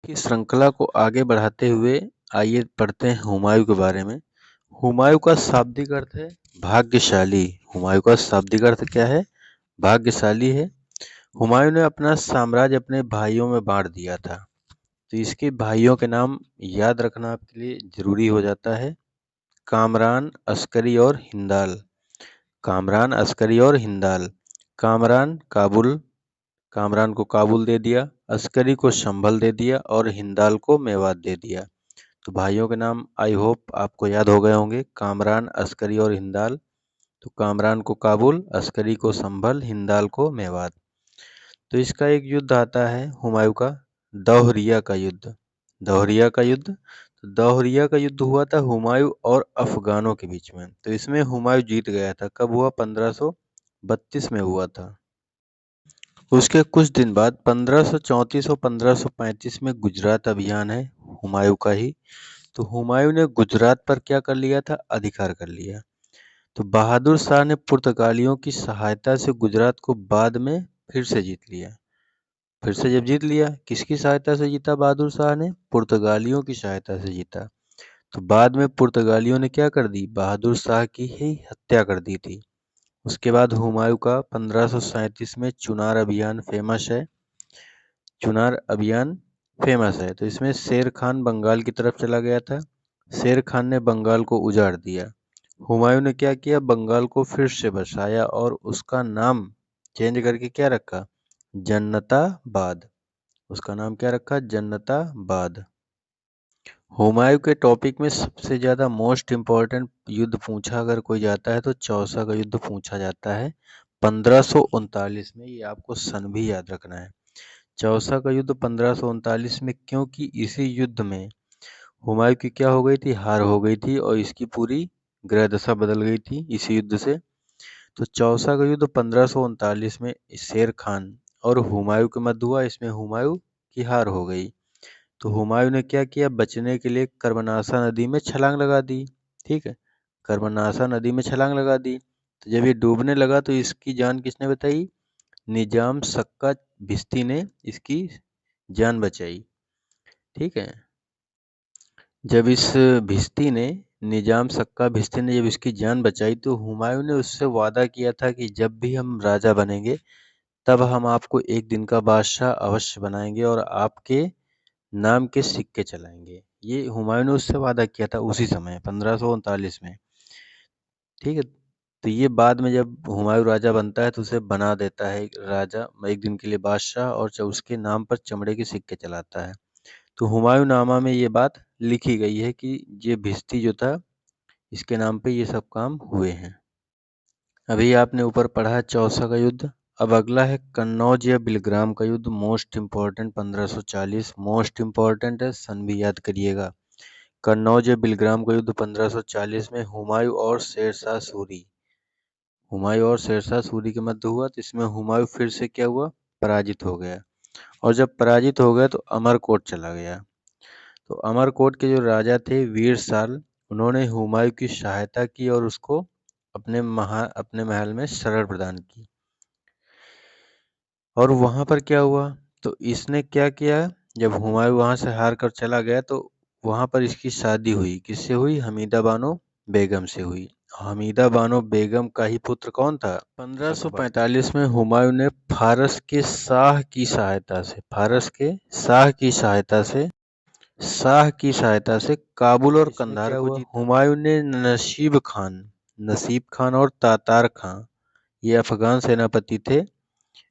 की श्रृंखला को आगे बढ़ाते हुए आइए पढ़ते हैं हुमायूं के बारे में। हुमायूं का शाब्दिक अर्थ है भाग्यशाली। हुमायूं का शाब्दिक अर्थ क्या है? भाग्यशाली है। हुमायूं ने अपना साम्राज्य अपने भाइयों में बांट दिया था, तो इसके भाइयों के नाम याद रखना आपके लिए जरूरी हो जाता है। कामरान, अस्करी और हिंदाल। कामरान, अस्करी और हिंदाल। कामरान काबुल, कामरान को काबुल दे दिया, अस्करी को संभल दे दिया और हिंदाल को मेवात दे दिया। तो भाइयों के नाम आई होप आपको याद हो गए होंगे, कामरान, अस्करी और हिंदाल। तो कामरान को काबुल, अस्करी को संभल, हिंदाल को मेवात। तो इसका एक युद्ध आता है हुमायूं का, दोहरिया का युद्ध। दोहरिया का युद्ध, तो दोहरिया का युद्ध हुआ था हुमायूं और अफगानों के बीच में। तो इसमें हुमायूं जीत गया था। कब हुआ? 1532 में हुआ था। उसके कुछ दिन बाद 1534 और 1535 में गुजरात अभियान है हुमायूं का ही। तो हुमायूं ने गुजरात पर क्या कर लिया था? अधिकार कर लिया। तो बहादुर शाह ने पुर्तगालियों की सहायता से गुजरात को बाद में फिर से जीत लिया। फिर से जब जीत लिया, किसकी सहायता से जीता? बहादुर शाह ने पुर्तगालियों की सहायता से जीता। तो बाद में पुर्तगालियों ने क्या कर दी? बहादुर शाह की ही हत्या कर दी थी। उसके बाद हुमायूं का 1537 में चुनार अभियान फेमस है। चुनार अभियान फेमस है। तो इसमें शेर खान बंगाल की तरफ चला गया था। शेर खान ने बंगाल को उजाड़ दिया। हुमायूं ने क्या किया? बंगाल को फिर से बसाया और उसका नाम चेंज करके क्या रखा? जन्नताबाद। उसका नाम क्या रखा? जन्नताबाद। हुमायूं के टॉपिक में सबसे ज्यादा मोस्ट इम्पोर्टेंट युद्ध पूछा अगर कोई जाता है तो चौसा का युद्ध पूछा जाता है 1539 में। ये आपको सन भी याद रखना है। चौसा का युद्ध 1539 में, क्योंकि इसी युद्ध में हुमायूं की क्या हो गई थी? हार हो गई थी और इसकी पूरी ग्रह दशा बदल गई थी इसी युद्ध से। तो चौसा का युद्ध 1539 में शेर खान और हुमायूं के मध्य हुआ। इसमें हुमायूं की हार हो गई। तो हुमायूं ने क्या किया? बचने के लिए कर्मनाशा नदी में छलांग लगा दी। ठीक है, कर्मनाशा नदी में छलांग लगा दी। तो जब ये डूबने लगा तो इसकी जान किसने बचाई? निजाम सक्का भिश्ती ने इसकी जान बचाई। ठीक है, जब इस भिश्ती ने, निजाम सक्का भिश्ती ने जब इसकी जान बचाई तो हुमायूं ने उससे वादा किया था कि जब भी हम राजा बनेंगे तब हम आपको एक दिन का बादशाह अवश्य बनाएंगे और आपके नाम के सिक्के चलाएंगे। ये हुमायूं ने उससे वादा किया था उसी समय 1539 में। ठीक है, तो ये बाद में जब हुमायूं राजा बनता है तो उसे बना देता है राजा, एक दिन के लिए बादशाह, और उसके नाम पर चमड़े के सिक्के चलाता है। तो हुमायूं नामा में ये बात लिखी गई है कि ये भिश्ती जो था इसके नाम पे ये सब काम हुए हैं। अभी आपने ऊपर पढ़ा चौसा का युद्ध। अब अगला है कन्नौज या बिलग्राम का युद्ध। मोस्ट इम्पोर्टेंट 1540, मोस्ट इम्पोर्टेंट है, सन भी याद करिएगा। कन्नौज या बिलग्राम का युद्ध 1540 में हुमायूं और शेरशाह सूरी, हुमायूं और शेरशाह सूरी के मध्य हुआ। तो इसमें हुमायूं फिर से क्या हुआ? पराजित हो गया। और जब पराजित हो गया तो अमरकोट चला गया। तो अमरकोट के जो राजा थे वीर साल, उन्होंने हुमायूं की सहायता की और उसको अपने महल में शरण प्रदान की। और वहां पर क्या हुआ? तो इसने क्या किया? जब हुमायूं वहां से हार कर चला गया तो वहां पर इसकी शादी हुई। किससे हुई? हमीदा बानो बेगम से हुई। हमीदा बानो बेगम का ही पुत्र कौन था? 1545 में हुमायूं ने फारस के शाह की सहायता से, फारस के शाह की सहायता से, काबुल और कंधार को जीता। हुमायूं ने नसीब खान और तातार खां, ये अफगान सेनापति थे,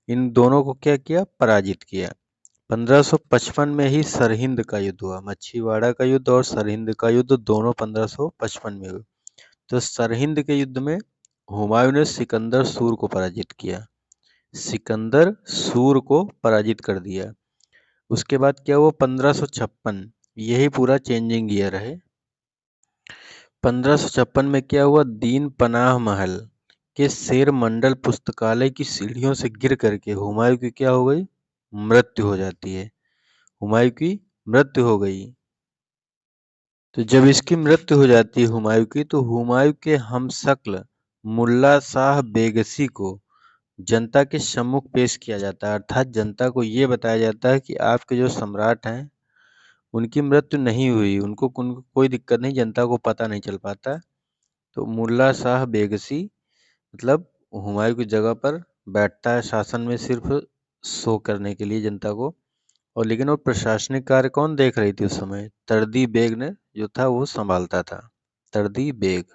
इन दोनों को क्या किया? पराजित किया। 1555 में ही सरहिंद का युद्ध हुआ। मच्छीवाड़ा का युद्ध और सरहिंद का युद्ध दोनों 1555 में हुए। तो सरहिंद के युद्ध में हुमायूं ने सिकंदर सूर को पराजित किया। सिकंदर सूर को पराजित कर दिया। उसके बाद क्या हुआ? 1556, यही पूरा चेंजिंग ईयर है। 1556 में क्या हुआ? दीन पनाह महल के शेर मंडल पुस्तकालय की सीढ़ियों से गिर करके हुमायूं की क्या हो गई? मृत्यु हो जाती है। हुमायूं की मृत्यु हो गई। तो जब इसकी मृत्यु हो जाती है हुमायूं की, तो हुमायूं के हमशक्ल मुल्ला शाह बेगसी को जनता के सम्मुख पेश किया जाता है। अर्थात जनता को ये बताया जाता है कि आपके जो सम्राट हैं उनकी मृत्यु नहीं हुई, उनको कोई दिक्कत नहीं, जनता को पता नहीं चल पाता। तो मुल्ला शाह बेगसी मतलब हुमायूं की जगह पर बैठता है शासन में, सिर्फ शो करने के लिए जनता को। और लेकिन वो प्रशासनिक कार्य कौन देख रही थी उस समय? तर्दी बेग ने जो था वो संभालता था, तर्दी बेग।